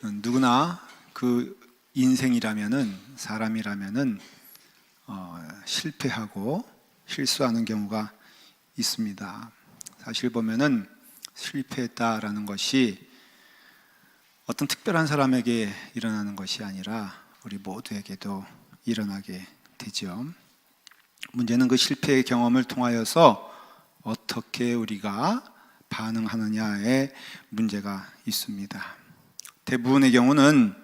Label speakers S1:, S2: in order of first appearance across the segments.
S1: 누구나 그 인생이라면은 사람이라면은 실패하고 실수하는 경우가 있습니다. 사실 보면은 실패했다라는 것이 어떤 특별한 사람에게 일어나는 것이 아니라 우리 모두에게도 일어나게 되죠. 문제는 그 실패의 경험을 통하여서 어떻게 우리가 반응하느냐에 문제가 있습니다. 대부분의 경우는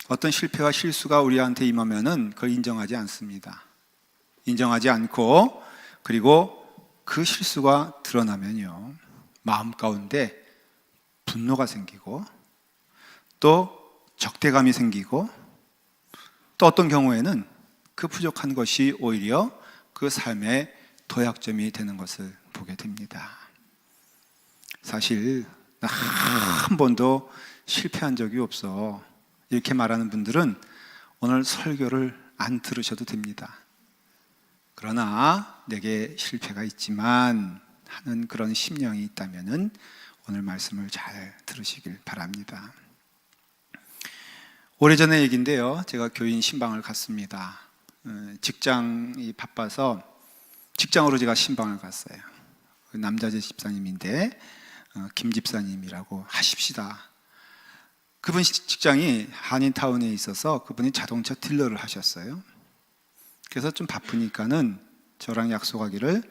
S1: 어떤 실패와 실수가 우리한테 임하면은 그걸 인정하지 않습니다. 인정하지 않고, 그리고 그 실수가 드러나면요, 마음 가운데 분노가 생기고, 또 적대감이 생기고, 또 어떤 경우에는 그 부족한 것이 오히려 그 삶의 도약점이 되는 것을 보게 됩니다. 사실 나 한 번도 실패한 적이 없어, 이렇게 말하는 분들은 오늘 설교를 안 들으셔도 됩니다. 그러나 내게 실패가 있지만 하는 그런 심령이 있다면 오늘 말씀을 잘 들으시길 바랍니다. 오래전의 얘기인데요, 제가 교인 신방을 갔습니다. 직장이 바빠서 직장으로 제가 신방을 갔어요. 남자제 집사님인데 김 집사님이라고 하십시다. 그분 직장이 한인타운에 있어서 그분이 자동차 딜러를 하셨어요. 그래서 좀 바쁘니까는 저랑 약속하기를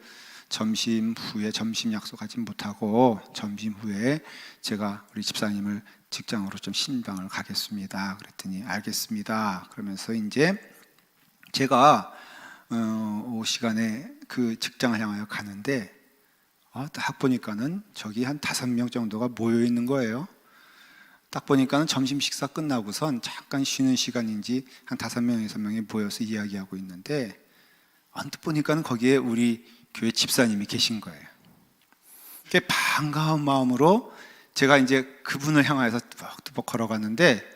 S1: 점심 후에, 점심 약속하지 못하고 점심 후에 제가 우리 집사님을 직장으로 좀 신방을 가겠습니다. 그랬더니 알겠습니다. 그러면서 이제 제가 오후 시간에 그 직장을 향하여 가는데 딱 보니까는 저기 한 5명 정도가 모여 있는 거예요. 딱 보니까는 점심 식사 끝나고선 잠깐 쉬는 시간인지 한 5명, 6명이 모여서 이야기하고 있는데, 언뜻 보니까는 거기에 우리 교회 집사님이 계신 거예요. 반가운 마음으로 제가 이제 그분을 향하여서 뚜벅뚜벅 걸어갔는데,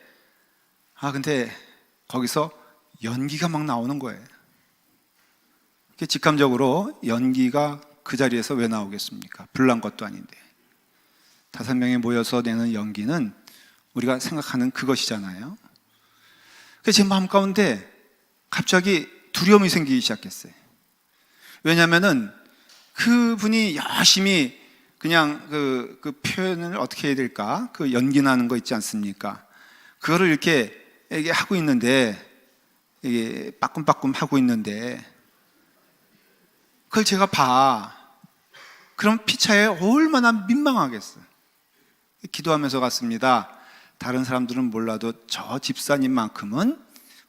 S1: 근데 거기서 연기가 막 나오는 거예요. 직감적으로 연기가 그 자리에서 왜 나오겠습니까? 불난 것도 아닌데. 5명이 모여서 내는 연기는 우리가 생각하는 그것이잖아요. 그래서 제 마음 가운데 갑자기 두려움이 생기기 시작했어요. 왜냐하면은 그분이 열심히 그냥 그 표현을 어떻게 해야 될까? 그 연기나는 거 있지 않습니까? 그거를 이렇게 하고 있는데, 이게 빠끔빠끔 하고 있는데, 그걸 제가 그럼 피차에 얼마나 민망하겠어요. 기도하면서 갔습니다. 다른 사람들은 몰라도 저 집사님만큼은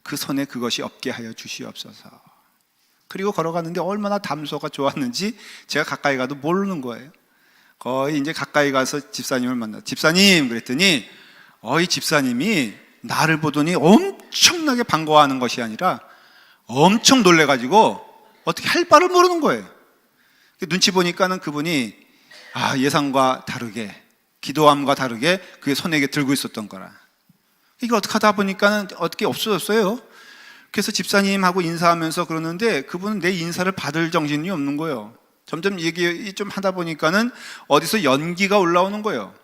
S1: 그 손에 그것이 없게 하여 주시옵소서. 그리고 걸어갔는데 얼마나 담소가 좋았는지 제가 가까이 가도 모르는 거예요. 거의 이제 가까이 가서 집사님을 집사님 그랬더니 이 집사님이 나를 보더니 엄청나게 반가워하는 것이 아니라 엄청 놀래가지고 어떻게 할 바를 모르는 거예요. 눈치 보니까는 그분이 예상과 다르게, 기도함과 다르게 그게 손에 들고 있었던 거라. 이게 어떻게 하다 보니까는 어떻게 없어졌어요. 그래서 집사님하고 인사하면서 그러는데 그분은 내 인사를 받을 정신이 없는 거예요. 점점 얘기 좀 하다 보니까는 어디서 연기가 올라오는 거예요.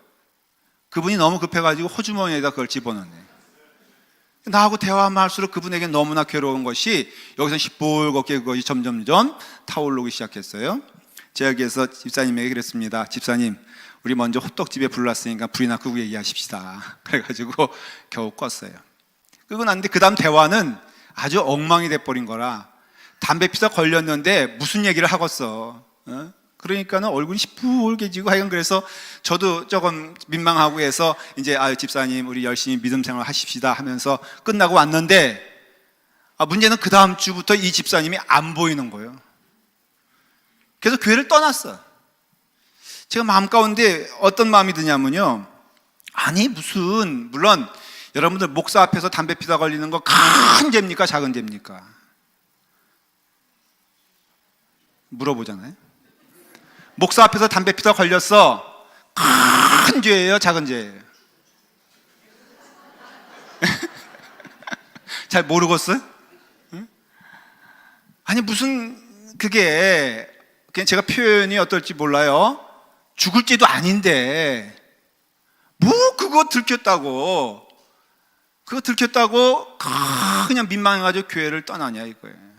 S1: 그분이 너무 급해가지고 호주머니에다 그걸 집어넣네. 나하고 대화만 할수록 그분에게 너무나 괴로운 것이 여기서 시뻘겋게 그것이 점점점 타오르기 시작했어요. 제가 여기에서 집사님에게 그랬습니다. 집사님, 우리 먼저 호떡집에 불났으니까 불이나 끄고 얘기하십시다. 그래가지고 겨우 껐어요. 그러고 났는데 그 다음 대화는 아주 엉망이 돼버린 거라, 담배 피다 걸렸는데 무슨 얘기를 하겠어. 그러니까는 얼굴이 시뻘개지고 하여간, 그래서 저도 조금 민망하고 해서 이제 집사님 우리 열심히 믿음 생활 하십시다 하면서 끝나고 왔는데, 문제는 그 다음 주부터 이 집사님이 안 보이는 거예요. 그래서 교회를 떠났어. 제가 마음 가운데 어떤 마음이 드냐면요, 물론 여러분들 목사 앞에서 담배 피다 걸리는 거 큰 죄입니까 작은 죄입니까? 물어보잖아요. 목사 앞에서 담배 피다 걸렸어, 큰 죄예요 작은 죄예요? 잘 모르겠어요? 무슨 그게 제가 표현이 어떨지 몰라요. 죽을 죄도 아닌데 뭐 그거 들켰다고 그냥 민망해가지고 교회를 떠나냐 이거예요.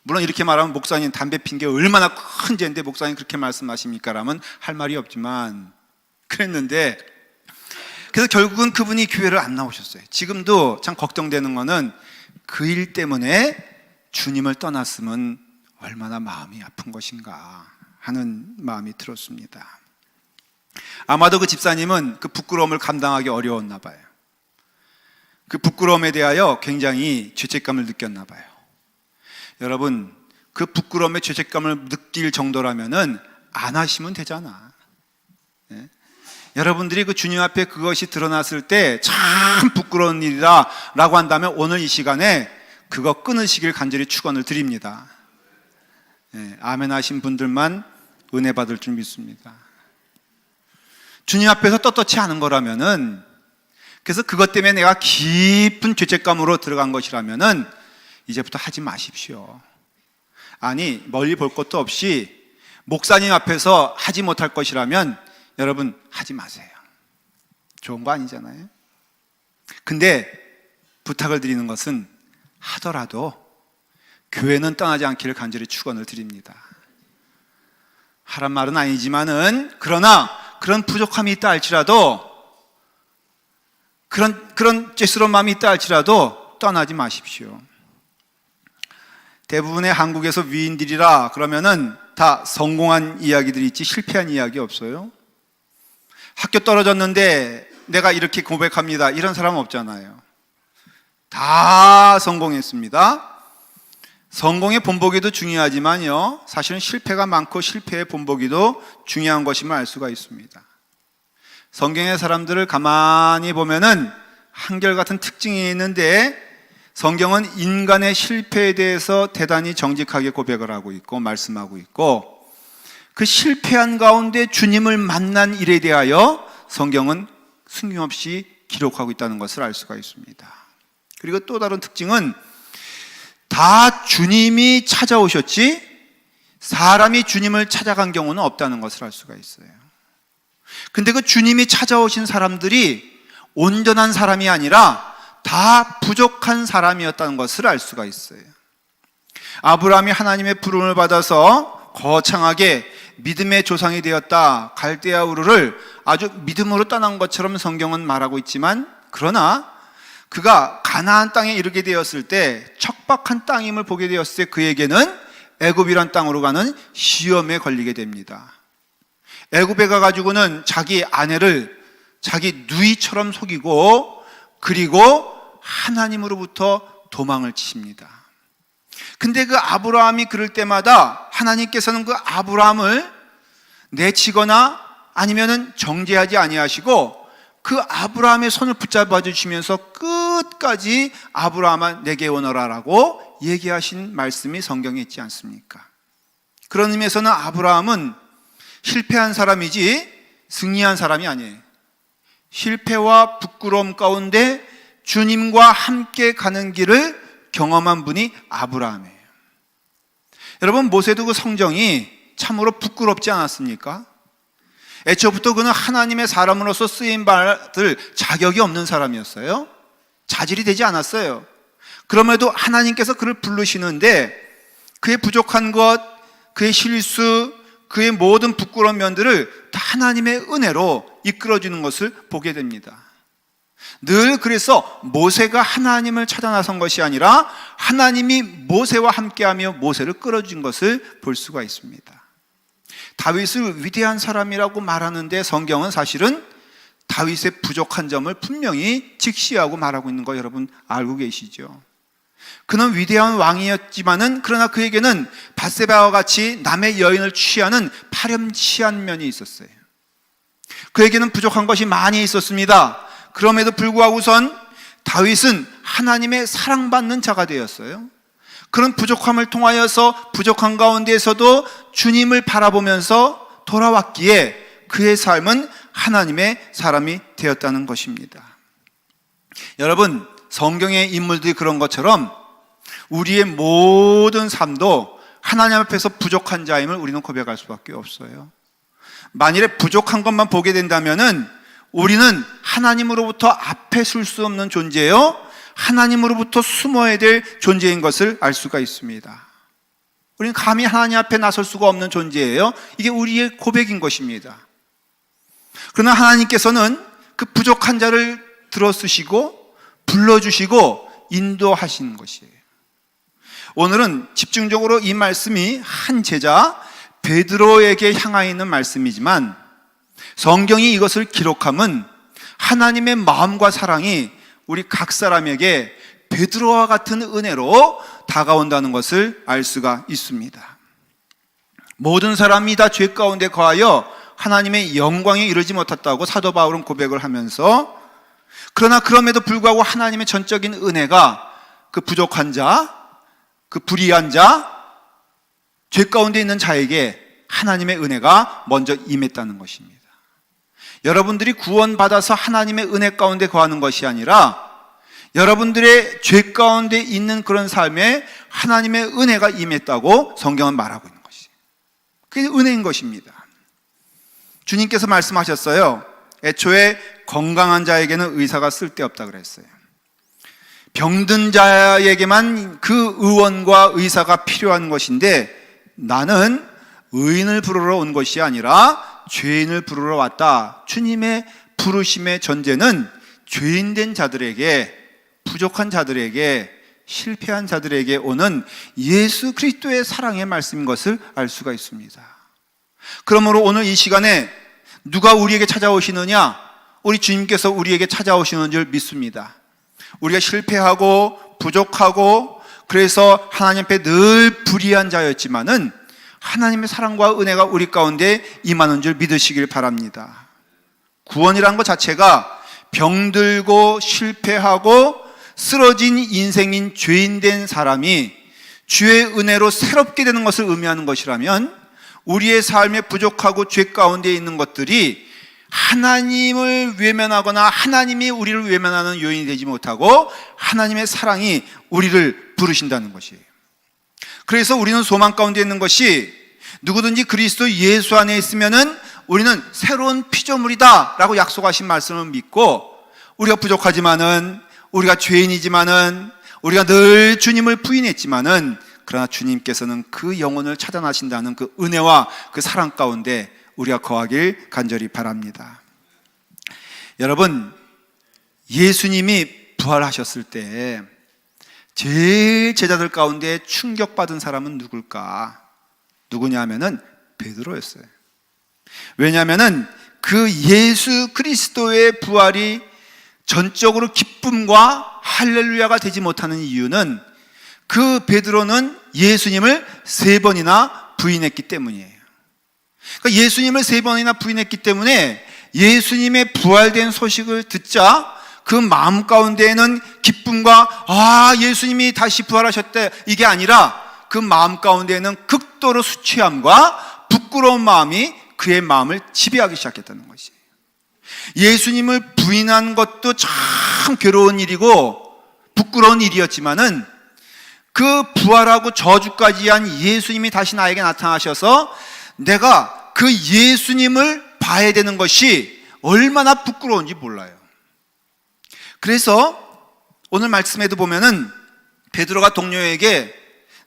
S1: 물론 이렇게 말하면 목사님 담배 핀 게 얼마나 큰 죄인데 목사님 그렇게 말씀하십니까? 라면 할 말이 없지만 그랬는데, 그래서 결국은 그분이 교회를 안 나오셨어요. 지금도 참 걱정되는 거는 그 일 때문에 주님을 떠났으면 얼마나 마음이 아픈 것인가 하는 마음이 들었습니다. 아마도 그 집사님은 그 부끄러움을 감당하기 어려웠나 봐요. 그 부끄러움에 대하여 굉장히 죄책감을 느꼈나 봐요. 여러분, 그 부끄러움의 죄책감을 느낄 정도라면은 안 하시면 되잖아. 네? 여러분들이 그 주님 앞에 그것이 드러났을 때 참 부끄러운 일이다 라고 한다면 오늘 이 시간에 그거 끊으시길 간절히 축원을 드립니다. 네, 아멘 하신 분들만 은혜 받을 줄 믿습니다. 주님 앞에서 떳떳치 않은 거라면은, 그래서 그것 때문에 내가 깊은 죄책감으로 들어간 것이라면은 이제부터 하지 마십시오. 아니, 멀리 볼 것도 없이 목사님 앞에서 하지 못할 것이라면 여러분 하지 마세요. 좋은 거 아니잖아요. 근데 부탁을 드리는 것은 하더라도 교회는 떠나지 않기를 간절히 축원을 드립니다. 하란 말은 아니지만은, 그러나 그런 부족함이 있다 할지라도, 그런 죄스러운 마음이 있다 할지라도 떠나지 마십시오. 대부분의 한국에서 위인들이라 그러면은 다 성공한 이야기들이 있지 실패한 이야기 없어요? 학교 떨어졌는데 내가 이렇게 고백합니다, 이런 사람은 없잖아요. 다 성공했습니다. 성공의 본보기도 중요하지만요, 사실은 실패가 많고 실패의 본보기도 중요한 것임을 알 수가 있습니다. 성경의 사람들을 가만히 보면은 한결같은 특징이 있는데, 성경은 인간의 실패에 대해서 대단히 정직하게 고백을 하고 있고 말씀하고 있고, 그 실패한 가운데 주님을 만난 일에 대하여 성경은 숨김없이 기록하고 있다는 것을 알 수가 있습니다. 그리고 또 다른 특징은 다 주님이 찾아오셨지 사람이 주님을 찾아간 경우는 없다는 것을 알 수가 있어요. 근데 그 주님이 찾아오신 사람들이 온전한 사람이 아니라 다 부족한 사람이었다는 것을 알 수가 있어요. 아브라함이 하나님의 부름을 받아서 거창하게 믿음의 조상이 되었다, 갈대아 우르를 아주 믿음으로 떠난 것처럼 성경은 말하고 있지만, 그러나 그가 가나안 땅에 이르게 되었을 때, 척박한 땅임을 보게 되었을 때 그에게는 애굽이란 땅으로 가는 시험에 걸리게 됩니다. 애굽에 가가지고는 자기 아내를 자기 누이처럼 속이고, 그리고 하나님으로부터 도망을 치십니다. 근데 그 아브라함이 그럴 때마다 하나님께서는 그 아브라함을 내치거나 아니면은 정죄하지 아니하시고 그 아브라함의 손을 붙잡아 주시면서 끝까지 아브라함아 내게 오너라라고 얘기하신 말씀이 성경에 있지 않습니까? 그런 의미에서는 아브라함은 실패한 사람이지 승리한 사람이 아니에요. 실패와 부끄러움 가운데 주님과 함께 가는 길을 경험한 분이 아브라함이에요. 여러분, 모세도 그 성정이 참으로 부끄럽지 않았습니까? 애초부터 그는 하나님의 사람으로서 쓰임받을 자격이 없는 사람이었어요. 자질이 되지 않았어요. 그럼에도 하나님께서 그를 부르시는데 그의 부족한 것, 그의 실수, 그의 모든 부끄러운 면들을 다 하나님의 은혜로 이끌어주는 것을 보게 됩니다. 늘 그래서 모세가 하나님을 찾아 나선 것이 아니라 하나님이 모세와 함께하며 모세를 끌어준 것을 볼 수가 있습니다. 다윗을 위대한 사람이라고 말하는데 성경은 사실은 다윗의 부족한 점을 분명히 직시하고 말하고 있는 거 여러분 알고 계시죠? 그는 위대한 왕이었지만은 그러나 그에게는 밧세바와 같이 남의 여인을 취하는 파렴치한 면이 있었어요. 그에게는 부족한 것이 많이 있었습니다. 그럼에도 불구하고선 다윗은 하나님의 사랑받는 자가 되었어요. 그런 부족함을 통하여서 부족한 가운데에서도 주님을 바라보면서 돌아왔기에 그의 삶은 하나님의 사람이 되었다는 것입니다. 여러분, 성경의 인물들이 그런 것처럼 우리의 모든 삶도 하나님 앞에서 부족한 자임을 우리는 고백할 수밖에 없어요. 만일에 부족한 것만 보게 된다면은 우리는 하나님으로부터 앞에 설 수 없는 존재요, 하나님으로부터 숨어야 될 존재인 것을 알 수가 있습니다. 우리는 감히 하나님 앞에 나설 수가 없는 존재예요. 이게 우리의 고백인 것입니다. 그러나 하나님께서는 그 부족한 자를 들어쓰시고 불러주시고 인도하시는 것이에요. 오늘은 집중적으로 이 말씀이 한 제자 베드로에게 향하여 있는 말씀이지만 성경이 이것을 기록함은 하나님의 마음과 사랑이 우리 각 사람에게 베드로와 같은 은혜로 다가온다는 것을 알 수가 있습니다. 모든 사람이 다 죄 가운데 거하여 하나님의 영광에 이르지 못했다고 사도 바울은 고백을 하면서, 그러나 그럼에도 불구하고 하나님의 전적인 은혜가 그 부족한 자, 그 불의한 자, 죄 가운데 있는 자에게 하나님의 은혜가 먼저 임했다는 것입니다. 여러분들이 구원받아서 하나님의 은혜 가운데 거하는 것이 아니라 여러분들의 죄 가운데 있는 그런 삶에 하나님의 은혜가 임했다고 성경은 말하고 있는 것이에요. 그게 은혜인 것입니다. 주님께서 말씀하셨어요. 애초에 건강한 자에게는 의사가 쓸데없다 그랬어요. 병든 자에게만 그 의원과 의사가 필요한 것인데 나는 의인을 부르러 온 것이 아니라 죄인을 부르러 왔다. 주님의 부르심의 전제는 죄인된 자들에게, 부족한 자들에게, 실패한 자들에게 오는 예수 그리스도의 사랑의 말씀인 것을 알 수가 있습니다. 그러므로 오늘 이 시간에 누가 우리에게 찾아오시느냐? 우리 주님께서 우리에게 찾아오시는 줄 믿습니다. 우리가 실패하고 부족하고 그래서 하나님 앞에 늘 불의한 자였지만은 하나님의 사랑과 은혜가 우리 가운데 임하는 줄 믿으시길 바랍니다. 구원이라는 것 자체가 병들고 실패하고 쓰러진 인생인 죄인된 사람이 주의 은혜로 새롭게 되는 것을 의미하는 것이라면, 우리의 삶에 부족하고 죄 가운데 있는 것들이 하나님을 외면하거나 하나님이 우리를 외면하는 요인이 되지 못하고 하나님의 사랑이 우리를 부르신다는 것이에요. 그래서 우리는 소망 가운데 있는 것이, 누구든지 그리스도 예수 안에 있으면은 우리는 새로운 피조물이다 라고 약속하신 말씀을 믿고, 우리가 부족하지만은, 우리가 죄인이지만은, 우리가 늘 주님을 부인했지만은, 그러나 주님께서는 그 영혼을 찾아나신다는 그 은혜와 그 사랑 가운데 우리가 거하길 간절히 바랍니다. 여러분, 예수님이 부활하셨을 때 제일 제자들 가운데 충격받은 사람은 누굴까? 누구냐 하면은 베드로였어요. 왜냐하면은 그 예수 그리스도의 부활이 전적으로 기쁨과 할렐루야가 되지 못하는 이유는 그 베드로는 예수님을 3번이나 부인했기 때문이에요. 그러니까 예수님을 3번이나 부인했기 때문에 예수님의 부활된 소식을 듣자 그 마음 가운데에는 기쁨과 예수님이 다시 부활하셨대, 이게 아니라 그 마음 가운데에는 극도로 수치함과 부끄러운 마음이 그의 마음을 지배하기 시작했다는 것이에요. 예수님을 부인한 것도 참 괴로운 일이고 부끄러운 일이었지만은 그 부활하고 저주까지 한 예수님이 다시 나에게 나타나셔서 내가 그 예수님을 봐야 되는 것이 얼마나 부끄러운지 몰라요. 그래서 오늘 말씀에도 보면은 베드로가 동료에게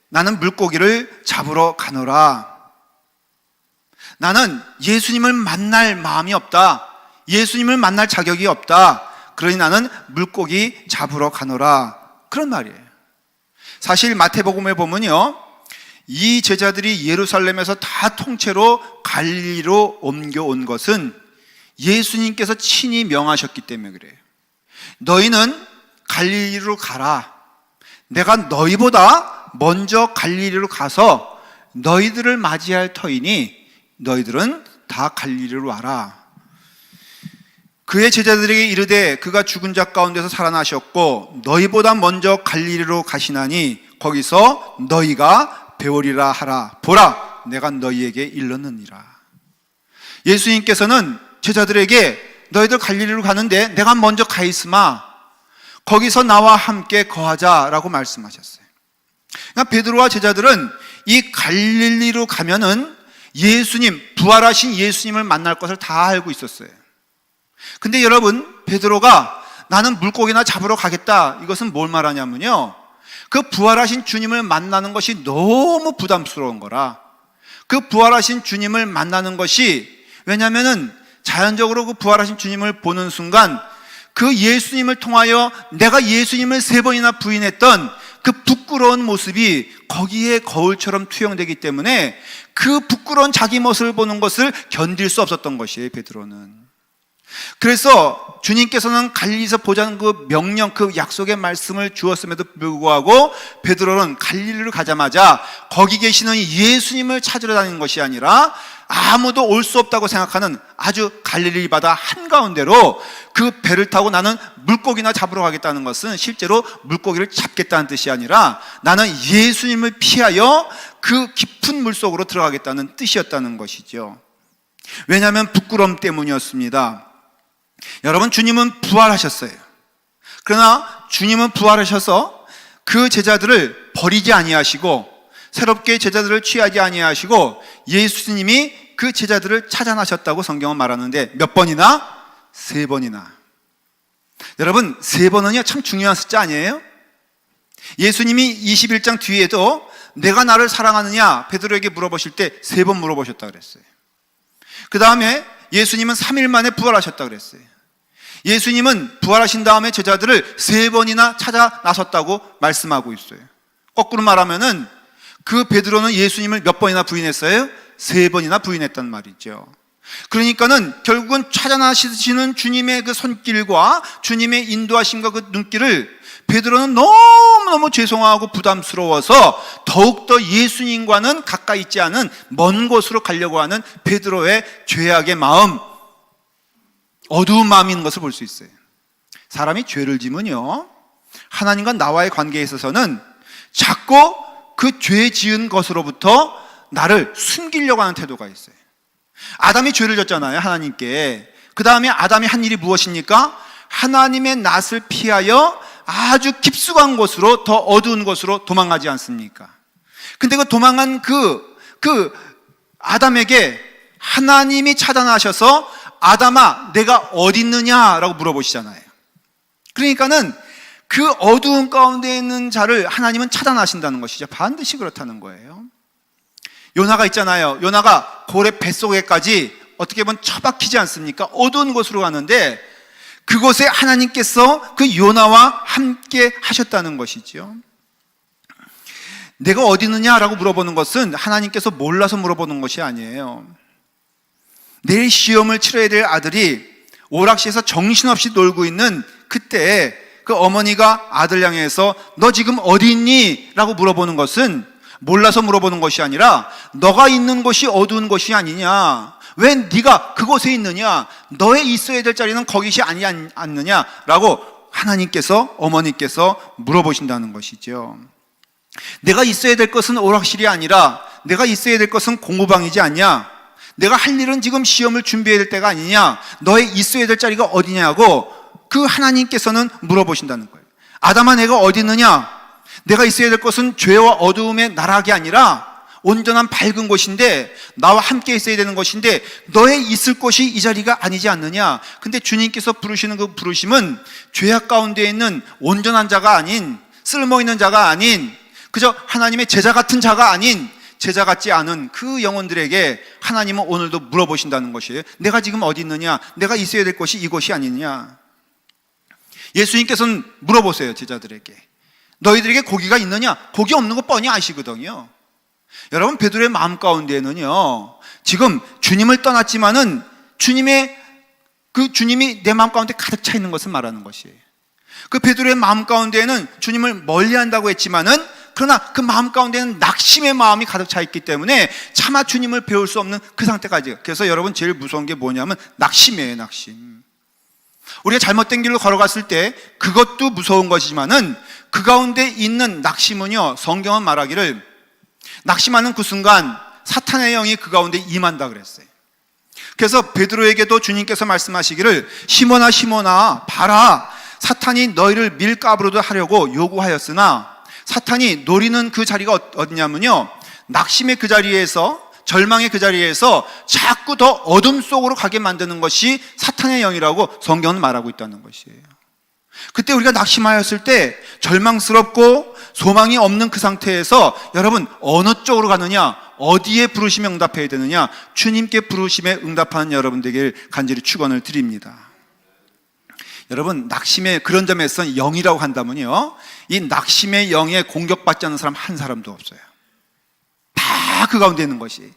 S1: 나는 물고기를 잡으러 가노라. 나는 예수님을 만날 마음이 없다. 예수님을 만날 자격이 없다. 그러니 나는 물고기 잡으러 가노라. 그런 말이에요. 사실 마태복음에 보면요, 이 제자들이 예루살렘에서 다 통째로 갈릴리로 옮겨온 것은 예수님께서 친히 명하셨기 때문에 그래요. 너희는 갈릴리로 가라. 내가 너희보다 먼저 갈릴리로 가서 너희들을 맞이할 터이니 너희들은 다 갈릴리로 와라. 그의 제자들에게 이르되 그가 죽은 자 가운데서 살아나셨고 너희보다 먼저 갈릴리로 가시나니 거기서 너희가 배우리라 하라. 보라, 내가 너희에게 일렀느니라. 예수님께서는 제자들에게 너희들 갈릴리로 가는데 내가 먼저 가 있으마. 거기서 나와 함께 거하자라고 말씀하셨어요. 그러니까 베드로와 제자들은 이 갈릴리로 가면은 예수님, 부활하신 예수님을 만날 것을 다 알고 있었어요. 근데 여러분, 베드로가 나는 물고기나 잡으러 가겠다, 이것은 뭘 말하냐면요, 그 부활하신 주님을 만나는 것이 너무 부담스러운 거라. 그 부활하신 주님을 만나는 것이, 왜냐하면은 자연적으로 그 부활하신 주님을 보는 순간 그 예수님을 통하여 내가 예수님을 3번이나 부인했던 그 부끄러운 모습이 거기에 거울처럼 투영되기 때문에 그 부끄러운 자기 모습을 보는 것을 견딜 수 없었던 것이에요, 베드로는. 그래서 주님께서는 갈릴리에서 보자는 그 명령, 그 약속의 말씀을 주었음에도 불구하고 베드로는 갈릴리로 가자마자 거기 계시는 예수님을 찾으러 다니는 것이 아니라 아무도 올 수 없다고 생각하는 아주 갈릴리 바다 한가운데로 그 배를 타고 나는 물고기나 잡으러 가겠다는 것은 실제로 물고기를 잡겠다는 뜻이 아니라 나는 예수님을 피하여 그 깊은 물속으로 들어가겠다는 뜻이었다는 것이죠. 왜냐하면 부끄러움 때문이었습니다. 여러분, 주님은 부활하셨어요. 그러나 주님은 부활하셔서 그 제자들을 버리지 아니하시고 새롭게 제자들을 취하지 아니하시고 예수님이 그 제자들을 찾아나셨다고 성경은 말하는데 몇 번이나? 3번이나. 여러분, 3번은요 참 중요한 숫자 아니에요? 예수님이 21장 뒤에도 내가 나를 사랑하느냐 베드로에게 물어보실 때 3번 물어보셨다 그랬어요. 그 다음에 예수님은 3일 만에 부활하셨다 그랬어요. 예수님은 부활하신 다음에 제자들을 3번이나 찾아 나섰다고 말씀하고 있어요. 거꾸로 말하면은 그 베드로는 예수님을 몇 번이나 부인했어요? 3번이나 부인했단 말이죠. 그러니까는 결국은 찾아 나시는 주님의 그 손길과 주님의 인도하심과 그 눈길을 베드로는 너무너무 죄송하고 부담스러워서 더욱더 예수님과는 가까이 있지 않은 먼 곳으로 가려고 하는 베드로의 죄악의 마음, 어두운 마음인 것을 볼 수 있어요. 사람이 죄를 지면요, 하나님과 나와의 관계에 있어서는 자꾸 그 죄 지은 것으로부터 나를 숨기려고 하는 태도가 있어요. 아담이 죄를 졌잖아요, 하나님께. 그 다음에 아담이 한 일이 무엇입니까? 하나님의 낯을 피하여 아주 깊숙한 곳으로, 더 어두운 곳으로 도망가지 않습니까? 근데 그 도망간 그 아담에게 하나님이 찾아나셔서 아담아, 내가 어디 있느냐라고 물어보시잖아요. 그러니까는 그 어두운 가운데 있는 자를 하나님은 찾아나신다는 것이죠. 반드시 그렇다는 거예요. 요나가 있잖아요. 요나가 고래 뱃속에까지 어떻게 보면 처박히지 않습니까? 어두운 곳으로 가는데 그곳에 하나님께서 그 요나와 함께 하셨다는 것이죠. 내가 어디 있느냐라고 물어보는 것은 하나님께서 몰라서 물어보는 것이 아니에요. 내일 시험을 치러야 될 아들이 오락실에서 정신없이 놀고 있는 그때에 그 어머니가 아들 향해서 너 지금 어디 있니? 라고 물어보는 것은 몰라서 물어보는 것이 아니라 너가 있는 곳이 어두운 곳이 아니냐, 왜 네가 그곳에 있느냐, 너의 있어야 될 자리는 거기시 아니지 않느냐라고 하나님께서, 어머니께서 물어보신다는 것이죠. 내가 있어야 될 것은 오락실이 아니라 내가 있어야 될 것은 공부방이지 않냐, 내가 할 일은 지금 시험을 준비해야 될 때가 아니냐, 너의 있어야 될 자리가 어디냐고 그 하나님께서는 물어보신다는 거예요. 아담아, 내가 어디 있느냐? 내가 있어야 될 것은 죄와 어두움의 나락이 아니라 온전한 밝은 곳인데 나와 함께 있어야 되는 것인데 너의 있을 곳이 이 자리가 아니지 않느냐. 근데 주님께서 부르시는 그 부르심은 죄악 가운데 있는 온전한 자가 아닌, 쓸모있는 자가 아닌, 그저 하나님의 제자 같은 자가 아닌, 제자 같지 않은 그 영혼들에게 하나님은 오늘도 물어보신다는 것이에요. 내가 지금 어디 있느냐? 내가 있어야 될 곳이 이곳이 아니냐? 예수님께서는 물어보세요, 제자들에게. 너희들에게 고기가 있느냐? 고기 없는 거 뻔히 아시거든요. 여러분, 베드로의 마음 가운데에는요, 지금 주님을 떠났지만은 주님이 내 마음 가운데 가득 차 있는 것을 말하는 것이에요. 그 베드로의 마음 가운데에는 주님을 멀리한다고 했지만은 그러나 그 마음 가운데는 낙심의 마음이 가득 차 있기 때문에 차마 주님을 배울 수 없는 그 상태까지. 그래서 여러분, 제일 무서운 게 뭐냐면 낙심이에요, 낙심. 우리가 잘못된 길로 걸어갔을 때 그것도 무서운 것이지만은 그 가운데 있는 낙심은요, 성경은 말하기를 낙심하는 그 순간 사탄의 영이 그 가운데 임한다 그랬어요. 그래서 베드로에게도 주님께서 말씀하시기를 시몬아, 시몬아, 봐라, 사탄이 너희를 밀가부르도 하려고 요구하였으나 사탄이 노리는 그 자리가 어디냐면요, 낙심의 그 자리에서 절망의 그 자리에서 자꾸 더 어둠 속으로 가게 만드는 것이 사탄의 영이라고 성경은 말하고 있다는 것이에요. 그때 우리가 낙심하였을 때 절망스럽고 소망이 없는 그 상태에서 여러분 어느 쪽으로 가느냐, 어디에 부르심에 응답해야 되느냐, 주님께 부르심에 응답하는 여러분들에게 간절히 축원을 드립니다. 여러분 낙심의 그런 점에서 영이라고 한다면요, 이 낙심의 영에 공격받지 않는 사람 한 사람도 없어요. 다 그 가운데 있는 것이,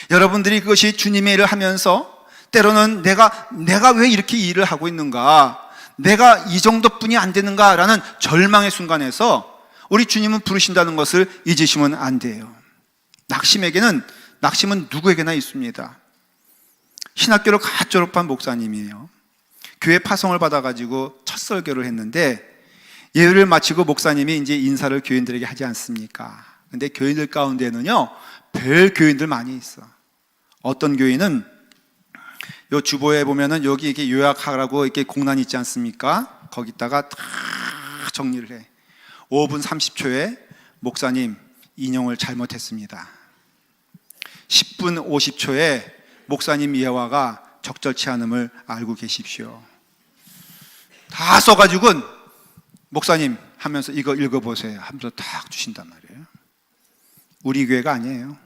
S1: 여러분들이 그것이 주님의 일을 하면서 때로는 내가 왜 이렇게 일을 하고 있는가, 내가 이 정도뿐이 안 되는가라는 절망의 순간에서 우리 주님은 부르신다는 것을 잊으시면 안 돼요. 낙심은 누구에게나 있습니다. 신학교를 갓 졸업한 목사님이에요. 교회 파송을 받아가지고 첫 설교를 했는데 예배를 마치고 목사님이 이제 인사를 교인들에게 하지 않습니까? 근데 교인들 가운데는요, 별 교인들 많이 있어. 어떤 교인은 요 주보에 보면은 여기 이렇게 요약하라고 이렇게 공란이 있지 않습니까? 거기다가 다 정리를 해. 5분 30초에 목사님 인용을 잘못했습니다. 10분 50초에 목사님 예화가 적절치 않음을 알고 계십시오. 다 써가지고는 목사님 하면서 이거 읽어보세요 하면서 딱 주신단 말이에요. 우리 교회가 아니에요.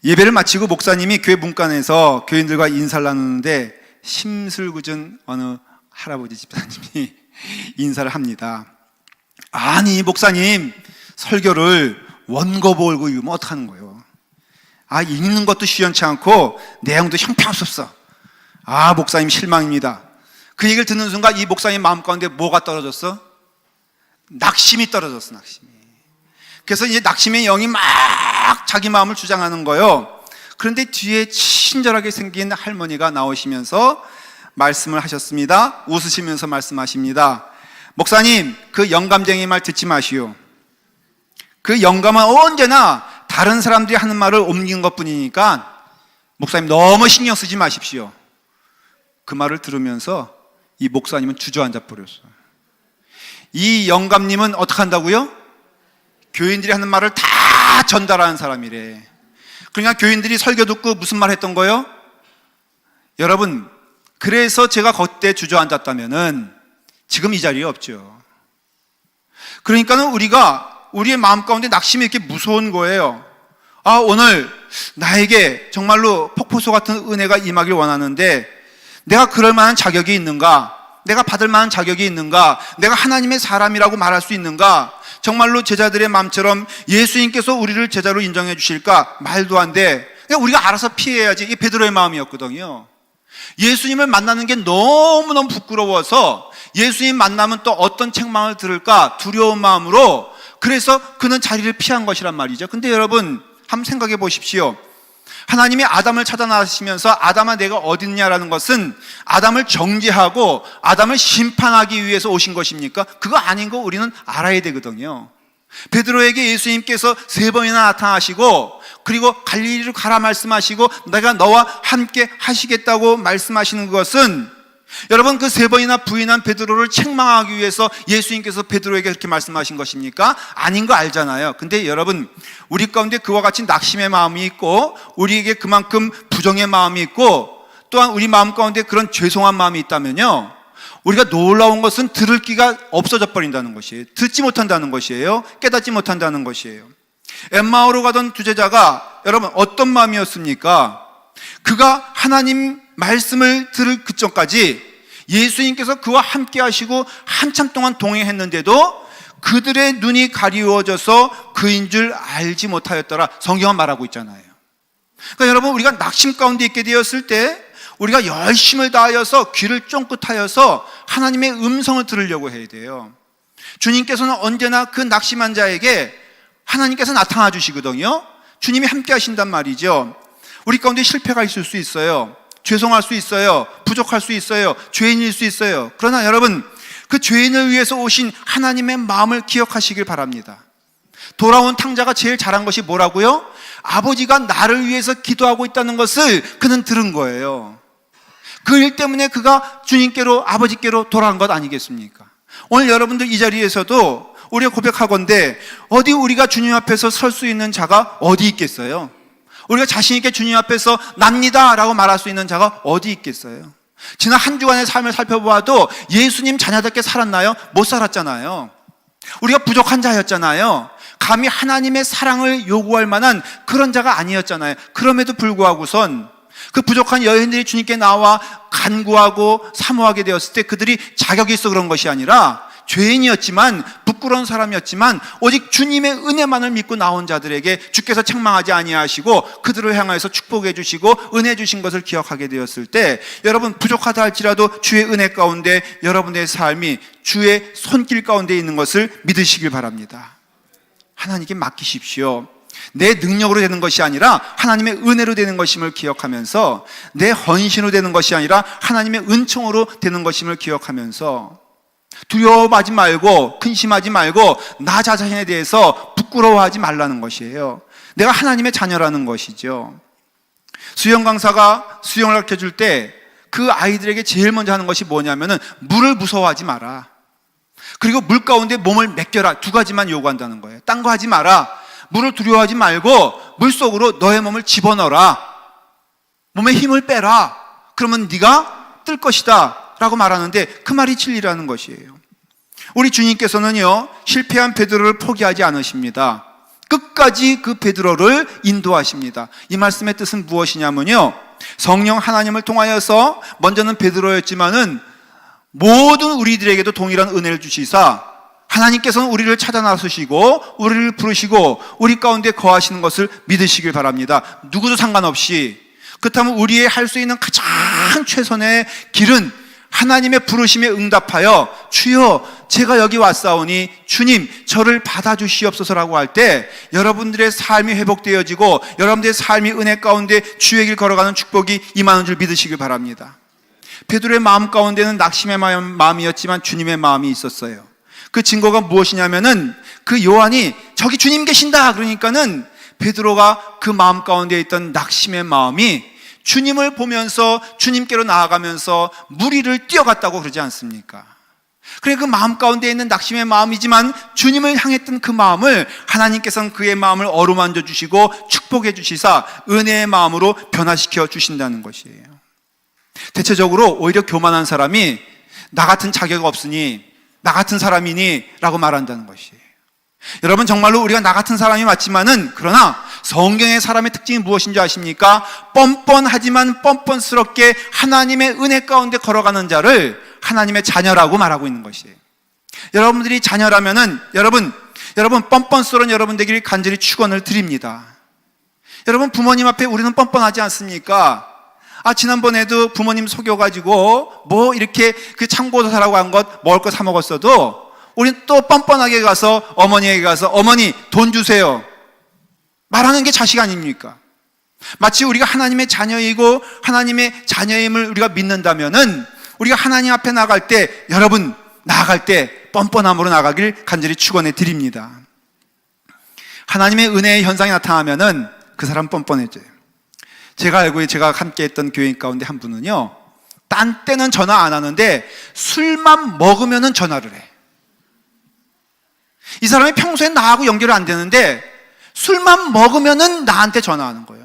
S1: 예배를 마치고 목사님이 교회 문간에서 교인들과 인사를 나누는데 심술궂은 어느 할아버지 집사님이 인사를 합니다. 아니 목사님 설교를 원고 보고 읽으면 어떡하는 거예요? 읽는 것도 시원치 않고 내용도 형편없었어. 목사님 실망입니다. 그 얘기를 듣는 순간 이 목사님 마음 가운데 뭐가 떨어졌어? 낙심이 떨어졌어. 낙심이. 그래서 이제 낙심의 영이 막 자기 마음을 주장하는 거예요. 그런데 뒤에 친절하게 생긴 할머니가 나오시면서 말씀을 하셨습니다. 웃으시면서 말씀하십니다. 목사님, 그 영감쟁이 말 듣지 마시오. 그 영감은 언제나 다른 사람들이 하는 말을 옮기는 것뿐이니까 목사님 너무 신경 쓰지 마십시오. 그 말을 들으면서 이 목사님은 주저앉아 버렸어요. 이 영감님은 어떻게 한다고요? 교인들이 하는 말을 다 전달하는 사람이래. 그러니까 교인들이 설교 듣고 무슨 말 했던 거예요? 여러분, 그래서 제가 그때 주저앉았다면은 지금 이 자리에 없죠. 그러니까는 우리의 마음 가운데 낙심이 이렇게 무서운 거예요. 오늘 나에게 정말로 폭포수 같은 은혜가 임하길 원하는데 내가 그럴 만한 자격이 있는가? 내가 받을 만한 자격이 있는가? 내가 하나님의 사람이라고 말할 수 있는가? 정말로 제자들의 마음처럼 예수님께서 우리를 제자로 인정해 주실까? 말도 안 돼. 그냥 우리가 알아서 피해야지. 이게 베드로의 마음이었거든요. 예수님을 만나는 게 너무너무 부끄러워서 예수님 만나면 또 어떤 책망을 들을까 두려운 마음으로, 그래서 그는 자리를 피한 것이란 말이죠. 근데 여러분 한번 생각해 보십시오. 하나님이 아담을 찾아나시면서 아담아 내가 어디 있냐라는 것은 아담을 정죄하고 아담을 심판하기 위해서 오신 것입니까? 그거 아닌 거 우리는 알아야 되거든요. 베드로에게 예수님께서 3번이나 나타나시고 그리고 갈릴리로 가라 말씀하시고 내가 너와 함께 하시겠다고 말씀하시는 것은 여러분 그 3번이나 부인한 베드로를 책망하기 위해서 예수님께서 베드로에게 그렇게 말씀하신 것입니까? 아닌 거 알잖아요. 근데 여러분 우리 가운데 그와 같이 낙심의 마음이 있고 우리에게 그만큼 부정의 마음이 있고 또한 우리 마음 가운데 그런 죄송한 마음이 있다면요, 우리가 놀라운 것은 들을 기가 없어져 버린다는 것이에요. 듣지 못한다는 것이에요. 깨닫지 못한다는 것이에요. 엠마오로 가던 두 제자가 여러분 어떤 마음이었습니까? 그가 하나님 말씀을 들을 그전까지 예수님께서 그와 함께 하시고 한참 동안 동행했는데도 그들의 눈이 가리워져서 그인 줄 알지 못하였더라. 성경은 말하고 있잖아요. 그러니까 여러분 우리가 낙심 가운데 있게 되었을 때 우리가 열심을 다하여서 귀를 쫑긋하여서 하나님의 음성을 들으려고 해야 돼요. 주님께서는 언제나 그 낙심한 자에게 하나님께서 나타나 주시거든요. 주님이 함께 하신단 말이죠. 우리 가운데 실패가 있을 수 있어요. 죄송할 수 있어요. 부족할 수 있어요. 죄인일 수 있어요. 그러나 여러분 그 죄인을 위해서 오신 하나님의 마음을 기억하시길 바랍니다. 돌아온 탕자가 제일 잘한 것이 뭐라고요? 아버지가 나를 위해서 기도하고 있다는 것을 그는 들은 거예요. 그 일 때문에 그가 주님께로 아버지께로 돌아간 것 아니겠습니까? 오늘 여러분들 이 자리에서도 우리가 고백하건대 어디 우리가 주님 앞에서 설 수 있는 자가 어디 있겠어요? 우리가 자신 있게 주님 앞에서 납니다 라고 말할 수 있는 자가 어디 있겠어요? 지난 한 주간의 삶을 살펴보아도 예수님 자녀답게 살았나요? 못 살았잖아요. 우리가 부족한 자였잖아요. 감히 하나님의 사랑을 요구할 만한 그런 자가 아니었잖아요. 그럼에도 불구하고선 그 부족한 여인들이 주님께 나와 간구하고 사모하게 되었을 때 그들이 자격이 있어 그런 것이 아니라 죄인이었지만, 부끄러운 사람이었지만 오직 주님의 은혜만을 믿고 나온 자들에게 주께서 책망하지 아니하시고 그들을 향하여서 축복해 주시고 은혜 주신 것을 기억하게 되었을 때, 여러분 부족하다 할지라도 주의 은혜 가운데 여러분의 삶이 주의 손길 가운데 있는 것을 믿으시길 바랍니다. 하나님께 맡기십시오. 내 능력으로 되는 것이 아니라 하나님의 은혜로 되는 것임을 기억하면서, 내 헌신으로 되는 것이 아니라 하나님의 은총으로 되는 것임을 기억하면서 두려워하지 말고 근심하지 말고 나 자신에 대해서 부끄러워하지 말라는 것이에요. 내가 하나님의 자녀라는 것이죠. 수영 강사가 수영을 가르쳐줄 때 그 아이들에게 제일 먼저 하는 것이 뭐냐면은 물을 무서워하지 마라. 그리고 물 가운데 몸을 맡겨라. 두 가지만 요구한다는 거예요. 딴 거 하지 마라. 물을 두려워하지 말고 물속으로 너의 몸을 집어넣어라. 몸에 힘을 빼라. 그러면 네가 뜰 것이다 라고 말하는데 그 말이 진리라는 것이에요. 우리 주님께서는요, 실패한 베드로를 포기하지 않으십니다. 끝까지 그 베드로를 인도하십니다. 이 말씀의 뜻은 무엇이냐면요, 성령 하나님을 통하여서 먼저는 베드로였지만은 모든 우리들에게도 동일한 은혜를 주시사 하나님께서는 우리를 찾아 나서시고 우리를 부르시고 우리 가운데 거하시는 것을 믿으시길 바랍니다. 누구도 상관없이. 그렇다면 우리의 할 수 있는 가장 최선의 길은 하나님의 부르심에 응답하여 주여 제가 여기 왔사오니 주님 저를 받아주시옵소서라고 할 때 여러분들의 삶이 회복되어지고 여러분들의 삶이 은혜 가운데 주의 길 걸어가는 축복이 임하는 줄 믿으시길 바랍니다. 베드로의 마음 가운데는 낙심의 마음이었지만 주님의 마음이 있었어요. 그 증거가 무엇이냐면은 그 요한이 저기 주님 계신다 그러니까는 베드로가 그 마음 가운데 있던 낙심의 마음이 주님을 보면서 주님께로 나아가면서 무리를 뛰어갔다고 그러지 않습니까? 그래 그 마음 가운데 있는 낙심의 마음이지만 주님을 향했던 그 마음을 하나님께서는 그의 마음을 어루만져 주시고 축복해 주시사 은혜의 마음으로 변화시켜 주신다는 것이에요. 대체적으로 오히려 교만한 사람이 나 같은 자격 없으니 나 같은 사람이니 라고 말한다는 것이에요. 여러분 정말로 우리가 나 같은 사람이 맞지만은 그러나 성경의 사람의 특징이 무엇인지 아십니까? 뻔뻔하지만 뻔뻔스럽게 하나님의 은혜 가운데 걸어가는 자를 하나님의 자녀라고 말하고 있는 것이에요. 여러분들이 자녀라면은 여러분 뻔뻔스러운 여러분 되기를 간절히 축원을 드립니다. 여러분 부모님 앞에 우리는 뻔뻔하지 않습니까? 지난번에도 부모님 속여가지고 뭐 이렇게 그 창고에서 사라고 한 것 먹을 거 사 먹었어도 우리는 또 뻔뻔하게 가서 어머니에게 가서 어머니 돈 주세요 말하는 게 자식 아닙니까? 마치 우리가 하나님의 자녀이고 하나님의 자녀임을 우리가 믿는다면은 우리가 하나님 앞에 나갈 때 여러분 나아갈 때 뻔뻔함으로 나가길 간절히 축원해 드립니다. 하나님의 은혜의 현상이 나타나면은 그 사람 뻔뻔해져요. 제가 알고 제가 함께 했던 교인 가운데 한 분은요, 딴 때는 전화 안 하는데 술만 먹으면은 전화를 해. 이 사람이 평소에 나하고 연결이 안 되는데 술만 먹으면은 나한테 전화하는 거예요.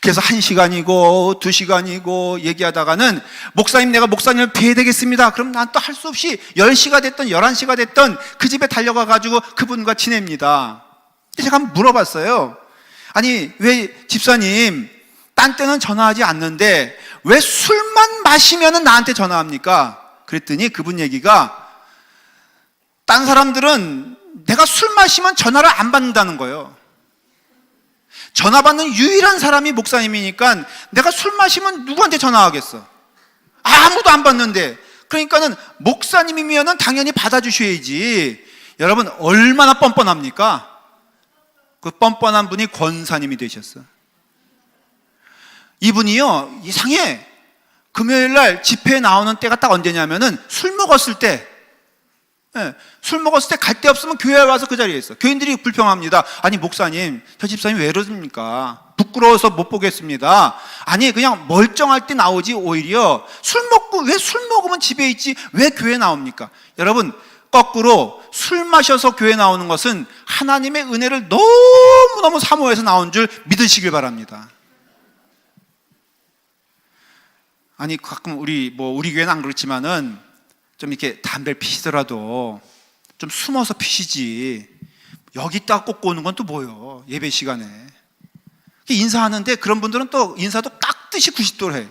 S1: 그래서 1시간이고 2시간이고 얘기하다가는 목사님 내가 목사님을 뵈야 되겠습니다. 그럼 난 또 할 수 없이 10시가 됐든 11시가 됐든 그 집에 달려가 가지고 그분과 지냅니다. 제가 한번 물어봤어요. 아니 왜 집사님 딴 때는 전화하지 않는데 왜 술만 마시면은 나한테 전화합니까? 그랬더니 그분 얘기가 딴 사람들은 내가 술 마시면 전화를 안 받는다는 거예요. 전화 받는 유일한 사람이 목사님이니까 내가 술 마시면 누구한테 전화하겠어? 아무도 안 받는데. 그러니까는 목사님이면은 당연히 받아주셔야지. 여러분 얼마나 뻔뻔합니까? 그 뻔뻔한 분이 권사님이 되셨어. 이분이요 이상해. 금요일날 집회에 나오는 때가 딱 언제냐면은 술 먹었을 때. 술 먹었을 때 갈 데 없으면 교회에 와서 그 자리에 있어. 교인들이 불평합니다. 아니 목사님 저 집사님 왜 이러십니까? 부끄러워서 못 보겠습니다. 아니 그냥 멀쩡할 때 나오지 오히려 술 먹고 왜 술 먹으면 집에 있지 왜 교회에 나옵니까? 여러분 거꾸로 술 마셔서 교회 나오는 것은 하나님의 은혜를 너무너무 사모해서 나온 줄 믿으시길 바랍니다. 아니, 가끔 우리 교회는 안 그렇지만은 좀 이렇게 담배를 피시더라도 좀 숨어서 피시지, 여기다가 꽂고 오는 건 또 뭐예요? 예배 시간에 인사하는데 그런 분들은 또 인사도 깍듯이 90도로 해.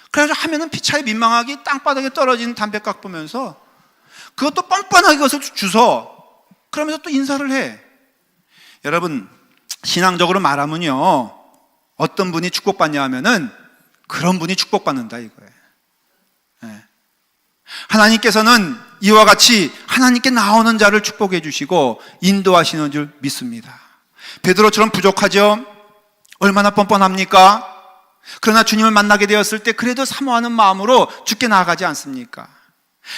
S1: 그래서 하면은 피차에 민망하게 땅바닥에 떨어진 담배깍 보면서 그것도 뻔뻔하게 그것을 주워 그러면서 또 인사를 해. 여러분, 신앙적으로 말하면요, 어떤 분이 축복받냐 하면은 그런 분이 축복받는다 이거예요. 네. 하나님께서는 이와 같이 하나님께 나오는 자를 축복해 주시고 인도하시는 줄 믿습니다. 베드로처럼 부족하죠? 얼마나 뻔뻔합니까? 그러나 주님을 만나게 되었을 때 그래도 사모하는 마음으로 주께 나아가지 않습니까?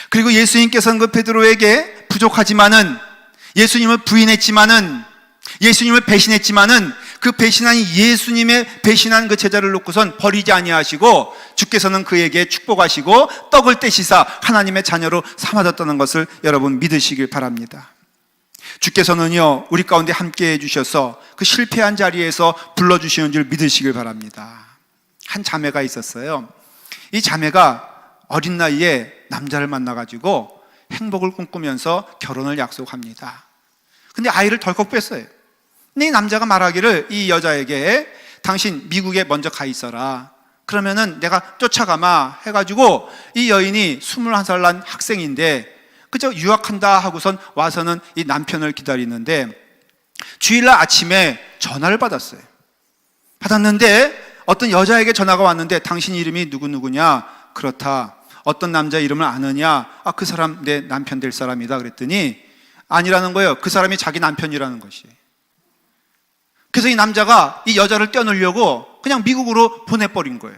S1: 그리고 예수님께서는 그 베드로에게 부족하지만은, 예수님을 부인했지만은, 예수님을 배신했지만은 그 배신한 예수님의 배신한 그 제자를 놓고선 버리지 아니하시고 주께서는 그에게 축복하시고 떡을 떼시사 하나님의 자녀로 삼아졌다는 것을 여러분 믿으시길 바랍니다. 주께서는요, 우리 가운데 함께해 주셔서 그 실패한 자리에서 불러주시는 줄 믿으시길 바랍니다. 한 자매가 있었어요. 이 자매가 어린 나이에 남자를 만나가지고 행복을 꿈꾸면서 결혼을 약속합니다. 근데 아이를 덜컥 뺐어요. 근데 이 남자가 말하기를 이 여자에게 당신 미국에 먼저 가 있어라. 그러면은 내가 쫓아가마 해가지고 이 여인이 21살 난 학생인데 그저 유학한다 하고선 와서는 이 남편을 기다리는데 주일날 아침에 전화를 받았어요. 받았는데 어떤 여자에게 전화가 왔는데 당신 이름이 누구누구냐? 그렇다. 어떤 남자 이름을 아느냐? 아, 그 사람 내 남편 될 사람이다. 그랬더니 아니라는 거예요. 그 사람이 자기 남편이라는 것이. 그래서 이 남자가 이 여자를 떼어놓으려고 그냥 미국으로 보내버린 거예요.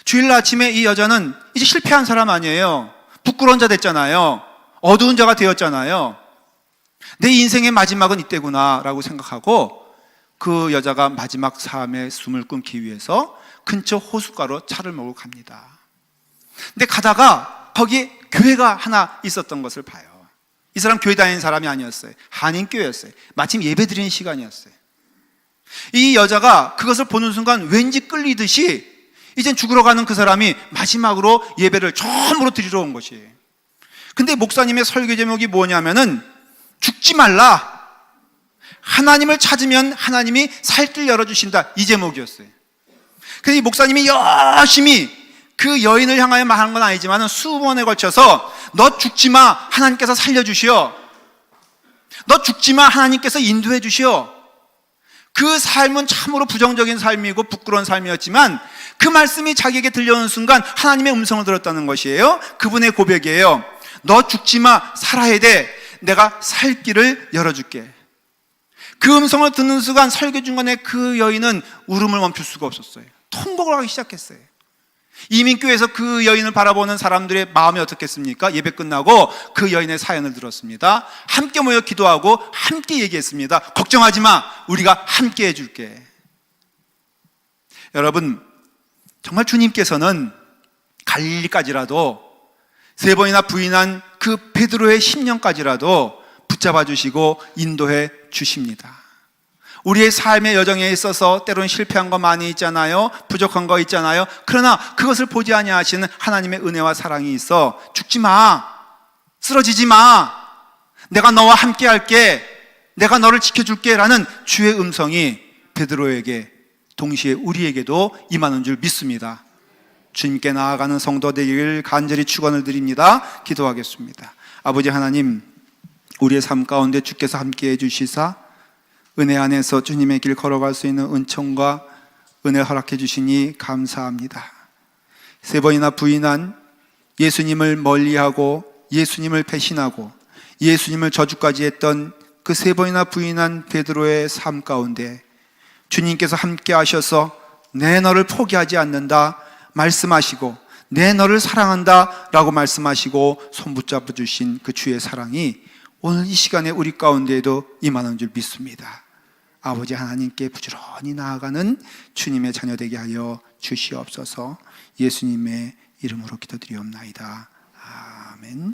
S1: 주일날 아침에 이 여자는 이제 실패한 사람 아니에요. 부끄러운 자 됐잖아요. 어두운 자가 되었잖아요. 내 인생의 마지막은 이때구나 라고 생각하고 그 여자가 마지막 삶의 숨을 끊기 위해서 근처 호숫가로 차를 몰고 갑니다. 근데 가다가 거기에 교회가 하나 있었던 것을 봐요. 이 사람 교회 다니는 사람이 아니었어요. 한인교회였어요. 마침 예배 드리는 시간이었어요. 이 여자가 그것을 보는 순간 왠지 끌리듯이 이젠 죽으러 가는 그 사람이 마지막으로 예배를 처음으로 드리러 온 것이에요. 근데 목사님의 설교 제목이 뭐냐면은 죽지 말라. 하나님을 찾으면 하나님이 살 길 열어주신다. 이 제목이었어요. 그래서 이 목사님이 열심히 그 여인을 향하여 말하는 건 아니지만 수번에 걸쳐서 너 죽지 마. 하나님께서 살려주시오. 너 죽지 마. 하나님께서 인도해 주시오. 그 삶은 참으로 부정적인 삶이고 부끄러운 삶이었지만 그 말씀이 자기에게 들려오는 순간 하나님의 음성을 들었다는 것이에요. 그분의 고백이에요. 너 죽지 마. 살아야 돼. 내가 살 길을 열어줄게. 그 음성을 듣는 순간 설교 중간에 그 여인은 울음을 멈출 수가 없었어요. 통곡을 하기 시작했어요. 이민교회에서 그 여인을 바라보는 사람들의 마음이 어떻겠습니까? 예배 끝나고 그 여인의 사연을 들었습니다. 함께 모여 기도하고 함께 얘기했습니다. 걱정하지 마. 우리가 함께 해줄게. 여러분, 정말 주님께서는 갈릴리까지라도 3번이나 부인한 그 베드로의 심령까지라도 붙잡아 주시고 인도해 주십니다. 우리의 삶의 여정에 있어서 때로는 실패한 거 많이 있잖아요. 부족한 거 있잖아요. 그러나 그것을 보지 아니하시는 하나님의 은혜와 사랑이 있어 죽지 마. 쓰러지지 마. 내가 너와 함께 할게. 내가 너를 지켜줄게 라는 주의 음성이 베드로에게 동시에 우리에게도 임하는 줄 믿습니다. 주님께 나아가는 성도 되기를 간절히 축원을 드립니다. 기도하겠습니다. 아버지 하나님, 우리의 삶 가운데 주께서 함께해 주시사 은혜 안에서 주님의 길 걸어갈 수 있는 은총과 은혜 허락해 주시니 감사합니다. 3번이나 부인한 예수님을 멀리하고 예수님을 배신하고 예수님을 저주까지 했던 그 3번이나 부인한 베드로의 삶 가운데 주님께서 함께 하셔서 내 너를 포기하지 않는다 말씀하시고 내 너를 사랑한다 라고 말씀하시고 손 붙잡아 주신 그 주의 사랑이 오늘 이 시간에 우리 가운데에도 임하는 줄 믿습니다. 아버지 하나님께 부지런히 나아가는 주님의 자녀 되게 하여 주시옵소서. 예수님의 이름으로 기도드리옵나이다. 아멘.